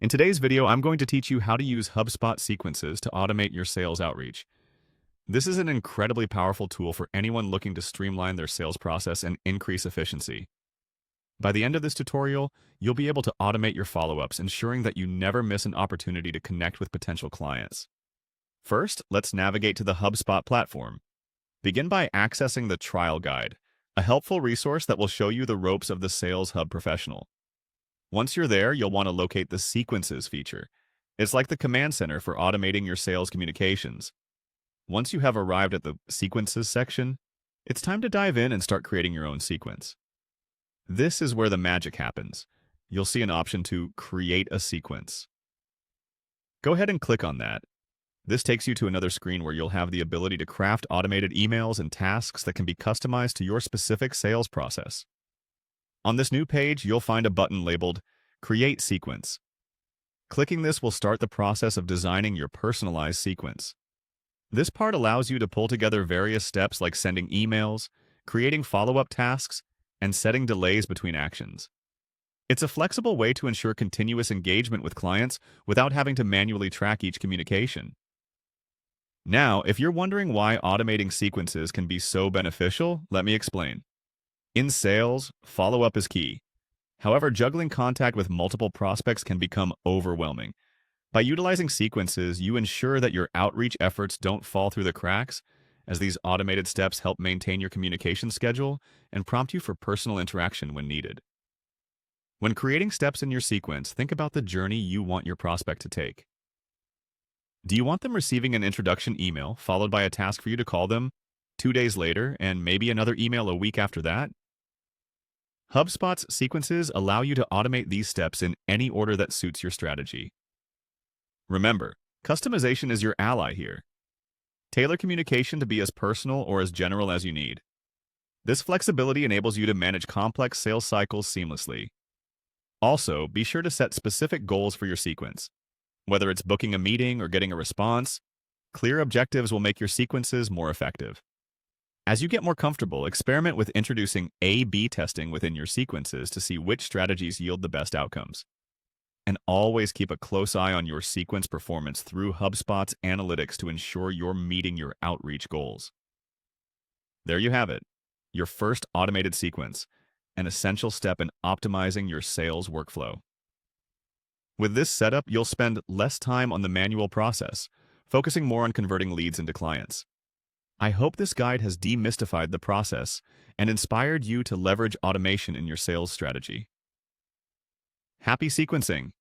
In today's video, I'm going to teach you how to use HubSpot sequences to automate your sales outreach. This is an incredibly powerful tool for anyone looking to streamline their sales process and increase efficiency. By the end of this tutorial, you'll be able to automate your follow-ups, ensuring that you never miss an opportunity to connect with potential clients. First, let's navigate to the HubSpot platform. Begin by accessing the Trial Guide, a helpful resource that will show you the ropes of the Sales Hub professional. Once you're there, you'll want to locate the Sequences feature. It's like the command center for automating your sales communications. Once you have arrived at the Sequences section, it's time to dive in and start creating your own sequence. This is where the magic happens. You'll see an option to create a sequence. Go ahead and click on that. This takes you to another screen where you'll have the ability to craft automated emails and tasks that can be customized to your specific sales process. On this new page, you'll find a button labeled Create Sequence. Clicking this will start the process of designing your personalized sequence. This part allows you to pull together various steps like sending emails, creating follow-up tasks, and setting delays between actions. It's a flexible way to ensure continuous engagement with clients without having to manually track each communication. Now, if you're wondering why automating sequences can be so beneficial, let me explain. In sales, follow-up is key. However, juggling contact with multiple prospects can become overwhelming. By utilizing sequences, you ensure that your outreach efforts don't fall through the cracks, as these automated steps help maintain your communication schedule and prompt you for personal interaction when needed. When creating steps in your sequence, think about the journey you want your prospect to take. Do you want them receiving an introduction email, followed by a task for you to call them 2 days later, and maybe another email a week after that? HubSpot's sequences allow you to automate these steps in any order that suits your strategy. Remember, customization is your ally here. Tailor communication to be as personal or as general as you need. This flexibility enables you to manage complex sales cycles seamlessly. Also, be sure to set specific goals for your sequence. Whether it's booking a meeting or getting a response, clear objectives will make your sequences more effective. As you get more comfortable, experiment with introducing A/B testing within your sequences to see which strategies yield the best outcomes. And always keep a close eye on your sequence performance through HubSpot's analytics to ensure you're meeting your outreach goals. There you have it, your first automated sequence, an essential step in optimizing your sales workflow. With this setup, you'll spend less time on the manual process, focusing more on converting leads into clients. I hope this guide has demystified the process and inspired you to leverage automation in your sales strategy. Happy sequencing!